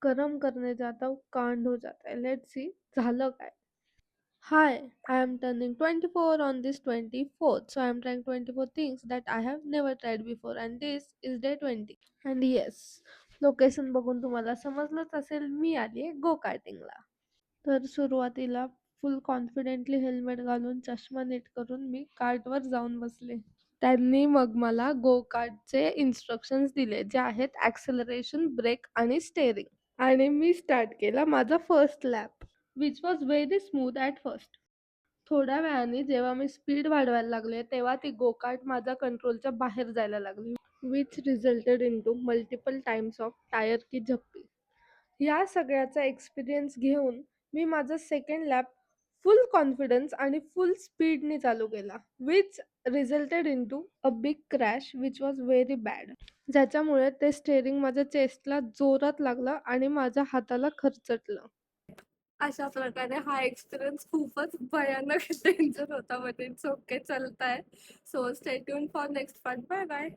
कर्म करने जाता हूँ, कांड हो जाता है. लेट्स सी झालं काय? Hi, I am turning 24 on this 24th. So I am trying 24 things that I have never tried before and this is day 20. And yes, location बघून तुम्हाला समजलंच असेल मी आली आहे गो कार्टिंगला. तर सुरुवातीला फुल कॉन्फिडेंटली हेल्मेट घालून चष्मा नीट करून मी कार्टवर जाऊन बसले. त्यांनी मग मला गो कार्टचे इन्स्ट्रक्शन्स दिले जे आहेत ॲक्सेलरेशन, ब्रेक आणि स्टेअरिंग. आणि मी स्टार्ट केला माझा first lap which was very smooth at first. थोड्या वेळाने जेव्हा मी स्पीड वाढवायला लागले तेव्हा ती गो-कार्ट माझ्या कंट्रोलच्या बाहेर जायला लागली. Which रिझल्टेड into multiple times of tyre की झप्पी. या सगळ्याचा एक्सपिरियन्स घेऊन मी माझा सेकंड लॅप फुल कॉन्फिडन्स आणि फुल स्पीडने चालू केला. Which रिझल्टेड into a big crash which was very bad. ज्याच्यामुळे ते स्टेअरिंग माझ्या चेस्टला जोरात लागलं आणि माझ्या हाताला खरचटलं. अशा प्रकारे हा एक्सपिरियन्स खूपच भयानक डेंजर होता, बट इट्स ओके, चलता है. So stay tune for next part. Bye bye.